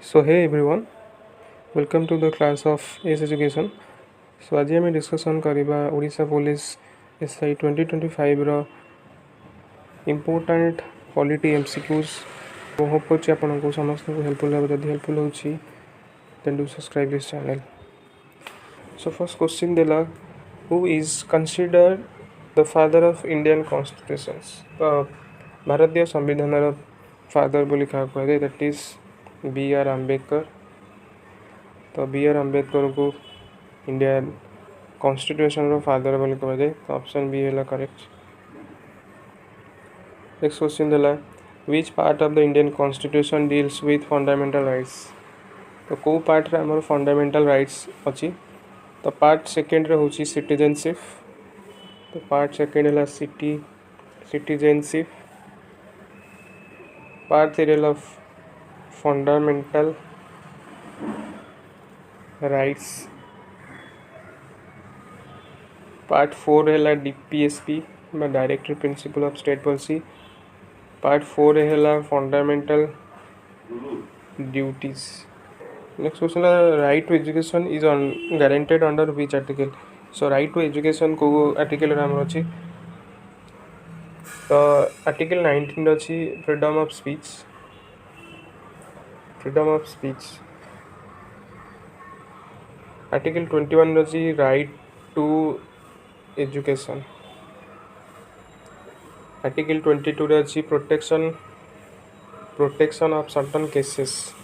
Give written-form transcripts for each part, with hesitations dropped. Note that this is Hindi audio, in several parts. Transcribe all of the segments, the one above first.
So hey everyone, welcome to the class of S.education. So आज आम डिस्कसन करवा ओडिशा पुलिस SI 2025 रो इम्पोर्टेंट पॉलिटी MCQs वो होप कर आपको समस्त को हेल्पफुल है जब हेल्पफुल होची then do subscribe this channel. So first question देला who is considered the father of Indian constitutions? तो भारतीय संविधान रो फादर बोली क्या कहते that is B.R. Ambedkar. तो B.R. Ambedkar को इंडियन कॉन्स्टिट्यूशन रो फादर बोली कहते तो ऑप्शन बी है करेक्ट. नेक्स्ट क्वेश्चन देला which part of the Indian constitution deals with fundamental rights? तो को पार्ट रे हमर फंडामेंटल राइट्स अछि तो पार्ट सेकंड रे होची सिटीजनशिप. तो पार्ट सेकंड है सिटीजनशिप. पार्ट थ्री है फंडामेंटल राइट्स. पार्ट 4 है DPSP में directory principle of state policy. Part 4 है fundamental duties. Next question right to education is guaranteed under which article? So right to education को आर्टिकल रे हमर अछि तो आर्टिकल 19 अछि फ्रीडम ऑफ स्पीच. आर्टिकल 21 अछि राइट टू एजुकेशन. आर्टिकल 22 रे अछि protection of certain cases.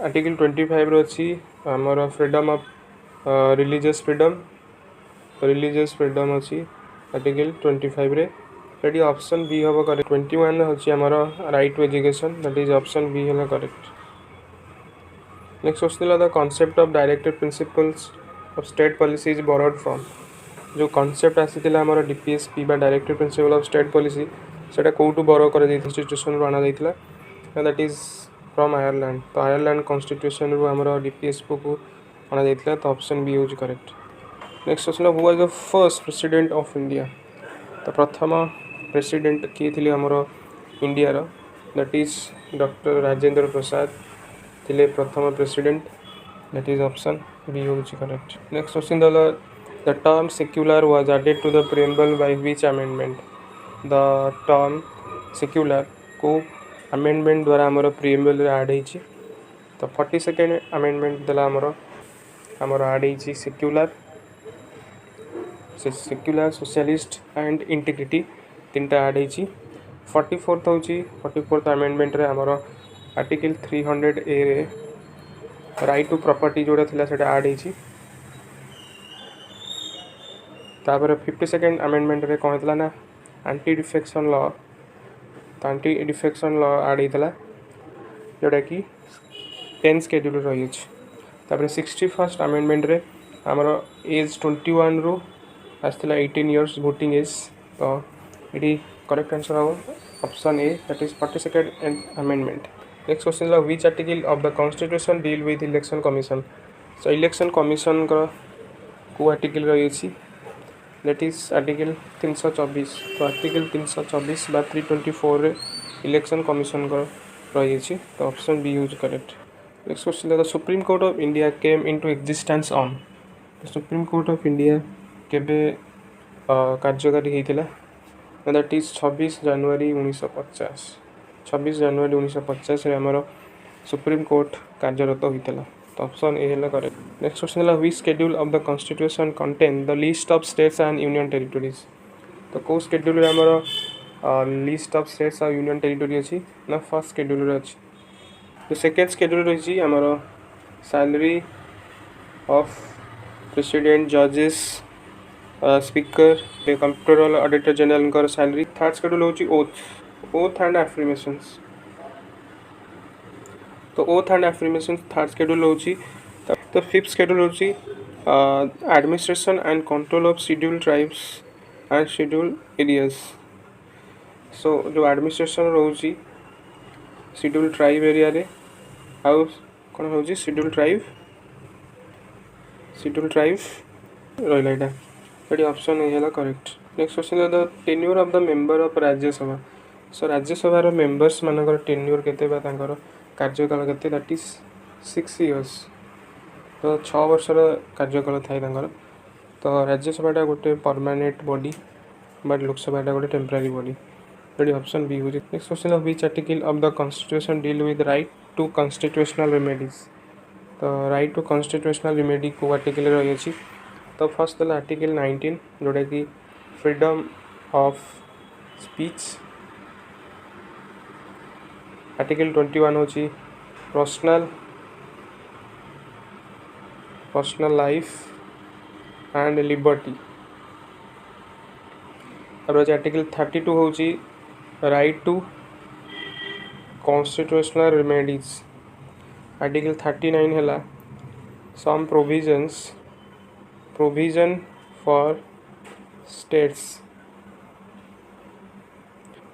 Article 25 रे अछि हमर फ्रीडम ऑफ रिलीजियस फ्रीडम अछि आर्टिकल 25 रे. रेडी ऑप्शन बी हबो करेक्ट. 21 अछि हमर right to education that is option B है correct. Next question the concept of directory principles of state policy is borrowed from. जो कांसेप्ट आसीथिला हमर DPSP बा directory principle of state policy सेटा कोटू बोरो कर दै इंस्टीट्यूशन रो आना दैथिला दैट इज फ्रॉम आयरलैंड. तो आयरलैंड कॉन्स्टिट्यूशन रो हमर DPSP को आना दैथिला तो option B is correct. Next question who was the first president of India? तो प्रथम प्रेसिडेंट किए थिले हमर इंडिया रो that is doctor Rajendra Prasad थिले प्रथम president that is option B is correct. Next question the term secular was added to the preamble by which amendment? The term secular को amendment द्वारा हमर preamble रे ऐड होइछि तो 42nd amendment दला हमर ऐड होइछि secular socialist and integrity तीनटा ऐड होइछि. 44th amendment रे हमर आर्टिकल 300A रे राइट टू प्रॉपर्टी जोड़ा थिला सेटा ऐड होइछि. तापर 52nd अमेंडमेंट रे कौन होता ना एंटी डिफेक्शन लॉ. तो एंटी डिफेक्शन लॉ ऐड होता जोटा कि 10 शेड्यूल रही. तापर 61st अमेंडमेंट रे हमर एज 21 रु आसला 18 इयर्स वोटिंग एज. तो ये करेक्ट आंसर हो option A that is 42nd amendment. Next question है which article of the constitution deal with election commission? So election commission को आर्टिकल रही दैट इज आर्टिकल 324. तो आर्टिकल 324 बा 324 रे इलेक्शन कमीशन रही. तो option B use correct. Next question the supreme court of India came into existence on? Supreme court of India केबे कार्यकारी होता दैट इज 26 जनवरी 1950. 26 जनवरी 1950 रे हमर सुप्रीम कोर्ट कार्यरत होता. तो ऑप्शन ए है करेक्ट. नेक्स्ट क्वेश्चन है which schedule of the constitution contain the list of states and union territories? तो को शेड्यूल रे हमर लिस्ट ऑफ स्टेट्स और यूनियन टेरिटरी अछि ना फर्स्ट शेड्यूल रे अछि. तो सेकंड शेड्यूल रे अछि हमर सैलरी ऑफ प्रेसिडेंट जजेस स्पीकर कंप्ट्रोलर ऑडिटर जनरल कर सैलरी. थर्ड शेड्यूल होछि ओथ एंड एफर्मेशंस. तो oath and affirmation third schedule होची. तो फिफ्थ शेड्यूल होची administration and control of scheduled tribes and scheduled areas. So जो एडमिनिस्ट्रेशन रोची शेड्यूल्ड ट्राइब एरिया रे आउ कोन होची scheduled tribe रोइला Etah. AD option A हैला करेक्ट. नेक्स्ट क्वेश्चन है the tenure of the member of Rajya Sabha. So Rajya Sabha रो मेंबर्स मानकर टेन्योर केते बा तांकर कार्यकाल केते दैट इज 6 इयर्स तो 6 वर्षर कार्यकाल थाए तांकर तो राज्यसभाटा गोटे परमानेंट बॉडी बट लोकसभाटा गोटे टेम्पररी बॉडी ये ऑप्शन बी हो। Next question which article of the constitution deal with right to constitutional remedies तो राइट टू कॉन्स्टिट्यूशनल रेमेडी को आर्टिकल रही अछि तो फर्स्ट है आर्टिकल 19 जोटा कि फ्रीडम ऑफ स्पीच आर्टिकल 21 होची पर्सनल लाइफ एंड लिबर्टी और आर्टिकल 32 होची right to constitutional remedies article 39 है सम प्रोविजन फॉर स्टेट्स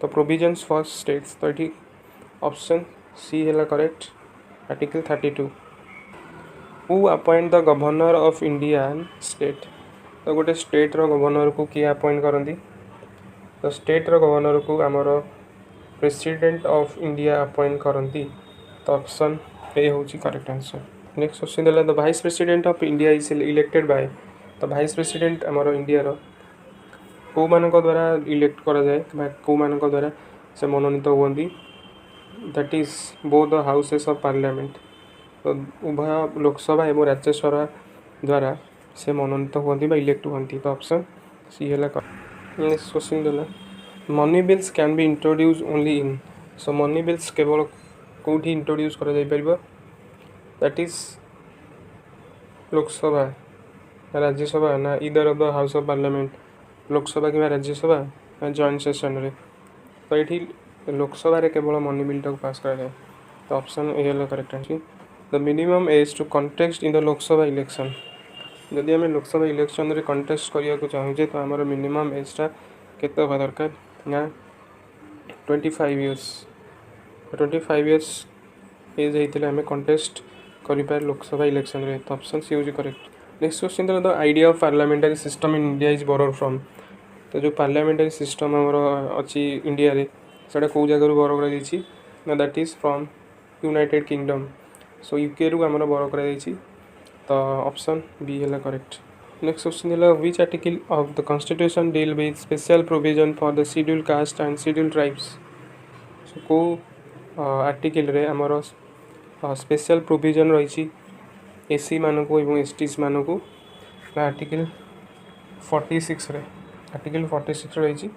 तो प्रोविजन्स फॉर स्टेट्स तो ये ऑप्शन सी है correct article 32 who appoint the governor of Indian state तो गोटे स्टेट रो गवर्नर को किए अपॉइंट करती तो स्टेट रो गवर्नर को आमर प्रेसिडेंट ऑफ इंडिया अपॉइंट करती तो ऑप्शन ए हूँ करेक्ट आंसर। नेक्स्ट क्वेश्चन है the vice president of India is elected by तो वाइस प्रेसिडेंट आमर इंडिया कौ मान द्वारा इलेक्ट करा जाए कौ मान द्वारा से मनोनीत हुई that is both the houses of parliament तो उभय लोकसभा एवं राज्यसभा द्वारा से मनोनीत हुई इलेक्ट हुई तो ऑप्शन सी है। नेक्स्ट क्वेश्चन है money bills can be introduce only in so money bills केवल कौटी इंट्रोड्यूस करा जाय परिबो दैट इज लोकसभा राज्यसभा ना इधर of the house of parliament Lok Sabha कि राज्यसभा जॉइंट सेशन रे तो ये लोकसभा रे केवल मनी बिल टाक पास करा जाए तो ऑप्शन ए है correct answer. The minimum age to contest in the Lok Sabha election जदि आम लोकसभा इलेक्शन रे कंटेस्ट करिया को चाहूजे तो आमर मिनिमम एजटा केते होबा दरकार ना 25 इयर्स 25 इयर्स एज होते आम कंटेस्ट कर लोकसभा इलेक्शन रे तो ऑप्शन सी हो correct. Next question the idea of parliamentary system in India is borrowed from तो जो पार्लियामेंटरी सिस्टम आमर अच्छी इंडिया रे सेटा कौ जगह बोरो कर that is from United Kingdom so UK रु आमर बोरो कर तो ऑप्शन बी है करेक्ट। नेक्स्ट क्वेश्चन है which article of the constitution deal with special provision for the schedule caste and schedule tribes so को आर्टिकल रे आमर स्पेशल प्रोविजन रही एससी मान को एवं एसटीज मान को आर्टिकल 46 रे आर्टिकल 46 रही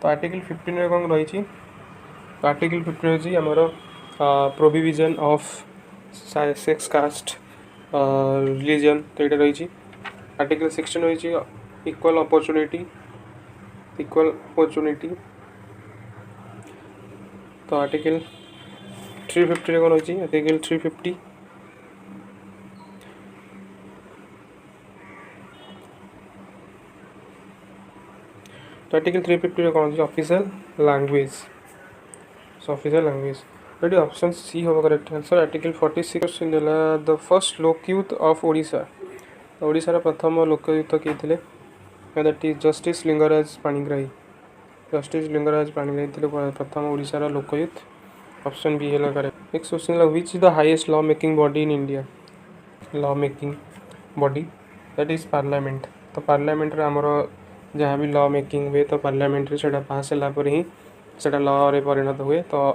तो आर्टिकल 15 रे कौन रही तो आर्टिकल 15 रही आमर provision of sex caste religion तो ये रही आर्टिकल 16 रही इक्वल अपॉर्चुनिटी तो आर्टिकल 350 रे कौन रही आर्टिकल 350 तो आर्टिकल 350 रे कौन official language so official language ये ऑप्शन सी होगा करेक्ट आंसर। आर्टिकल 46 क्वेश्चन है द फर्स्ट लोकयुत ऑफ ओडिशा ओडिशार प्रथम लोकयुत किए थे that is justice Lingaraj Panigrahi थे प्रथम ओडिशार लोकयुत ऑप्शन बी है करेक्ट। नेक्स्ट क्वेश्चन है which is the highest law making body in India law making body that is parliament तो पार्लियामेंट रे आमर जहाँ भी लॉ मेकिंग हुए तो पार्लियामेंट से पास है ही से लॉ रे परिणत हुए तो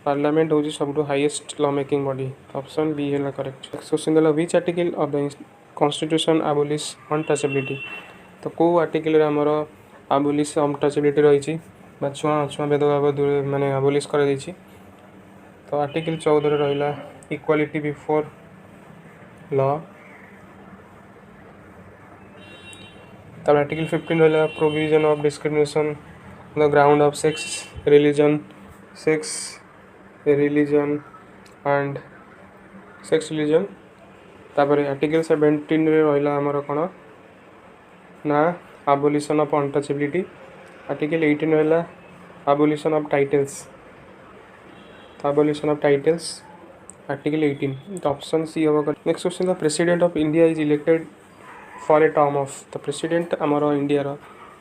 पार्लियामेंट हूँ सब highest law making body option B है करेक्ट। नेक्स्ट क्वेश्चन है which article of the constitution abolish untouchability तो कौ आर्टिकल आमर अबोलिश अनटचेबिलिटी रही छुआ अछुआ भेदभाव दूर माने अबोलिश कर तो आर्टिकल 14 रहा इक्वालिटी बिफोर लॉ तब आर्टिकल 15 रहा provision of discrimination the ground of sex religion तापर आर्टिकल 17 रे रहा आमर कौन ना अबोलिशन ऑफ अनटचेबिलिटी आर्टिकल 18 रहा अबोलिशन ऑफ टाइटल्स आर्टिकल 18 तो ऑप्शन सी होगा। Next question president of India is elected for a term of तो प्रेसिडेंट आमर इंडिया रो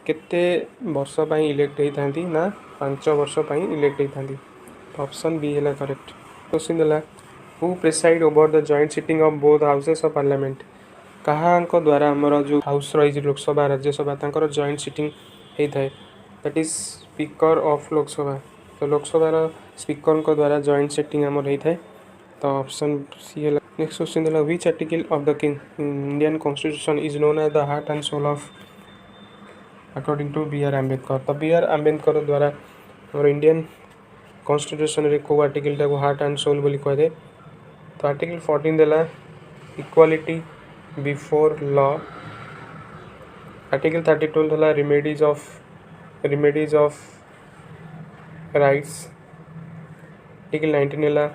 केते वर्ष इलेक्ट होती ना 5 वर्ष इलेक्ट होती ऑप्शन बी है करेक्ट। क्वेश्चन देला who preside over the joint sitting of both houses of parliament कहांको द्वारा हमर जो हाउस रही लोकसभा राज्यसभा तांकर जॉइंट सिटिंग होता है that is speaker of Lok Sabha तो लोकसभा स्पीकर को द्वारा जॉइंट सिटिंग हमर होता है तो ऑप्शन सी है। नेक्स्ट क्वेश्चन देला which article of the Indian constitution is known as the heart and soul of according to B R Ambedkar तो बी आर आम्बेडकर द्वारा हमर इंडियन कॉन्स्टिट्यूशन रे को आर्टिकल टाको हार्ट एंड सोल बोली कहे तो आर्टिकल 14 देला इक्वालिटी बिफोर लॉ आर्टिकल 32 देला रेमेडीज ऑफ राइट्स आर्टिकल 19 देला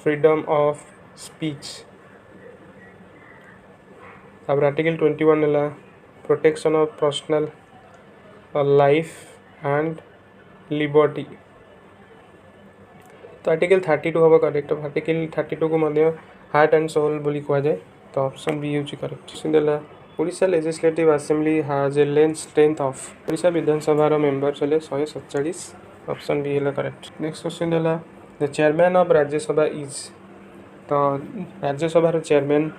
फ्रीडम ऑफ स्पीच अब आर्टिकल 21 देला protection of personal life and liberty तो आर्टिकल 32 हम करेक्ट आर्टिकल 32 को मध्य हार्ट एंड सोल बोली कह जाए तो ऑप्शन बी यूज करेक्ट देला ओडिशा लेजिस्लेटिव असेंबली हाज a strength of Odisha Vidhan Sabha members हेले 147 ऑप्शन बी है करेक्ट। नेक्स्ट क्वेश्चन देला the chairman of Rajya Sabha is तो राज्यसभा चेयरमैन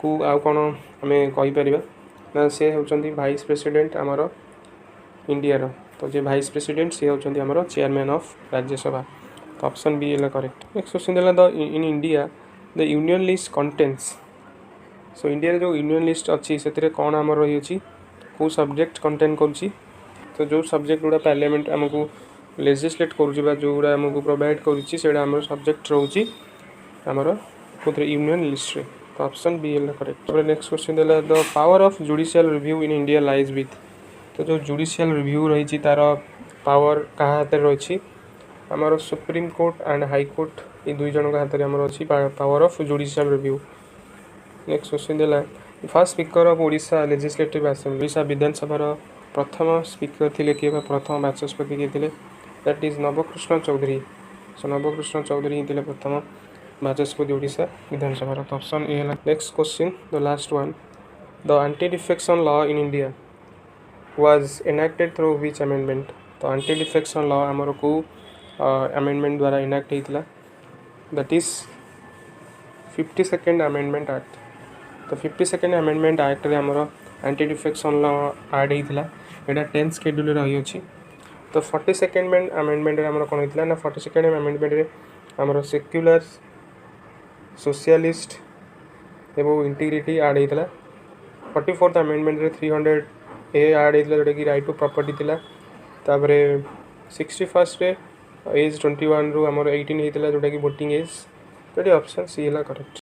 को आउ कौन आम कहीपर ना सी होती वाइस प्रेसिडेंट आमर इंडिया तो जे वाइस प्रेसिडेंट सी होती आमर चेयरमैन ऑफ राज्यसभा तो ऑप्शन बी है करेक्ट। नेक्स्ट क्वेश्चन देला the in India the union list contains so India जो यूनियन लिस्ट अच्छी से कौन आमर रही अच्छी कौ सब्जेक्ट कंटेन करुँची तो जो सब्जेक्ट गुड़ा पार्लियामेंट आमको लेजिस्लेट करुँचा जोड़ा आमको प्रोवाइड करुँची आम सब्जेक्ट रोचे आमर कौन यूनियन लिस्ट रे तो ऑप्शन बी है करेक्ट। नेक्स्ट क्वेश्चन देला the power of judicial review in India lies with तो जो जुडिशियल रिव्यू रही तार पावर क्या हाथ रही आमर supreme court and high court ये दुई जन हाथ में अच्छी power of judicial review. Next question देला first speaker of Odisha legislative assembly Odisha Vidhan Sabha प्रथम स्पीकर थे किए प्रथम बाचस्पति किए थे that is Nabakrushna Choudhury so Nabakrushna Choudhury ही प्रथम बाचस्पति ओडिशा विधानसभा तो ऑप्शन ए है। Next question the last one the anti defection law in India was enacted through which amendment तो एंटी डिफेक्शन लॉ आमर को अमेंडमेंट द्वारा इनाक्ट होता that is 52nd amendment act तो 52nd अमेंडमेंट एक्ट रे आमर एंटी डिफेक्शन लॉ ऐड होता यहाँ 10th शेड्यूल रही अच्छी तो 42nd अमेंडमेंट आमर कौन होता ना 42nd अमेंडमेंट रे आमर सेक्युलर सोशलिस्ट एवं इंटीग्रिटी ऐड होता 44th अमेंडमेंट रे 300 ए ऐड होता जोटा कि राइट टू प्रॉपर्टी थिला तापरे 61st रे एज 21 रु आमर 18 होता जोटा कि वोटिंग एज तो ऑप्शन सी है करेक्ट।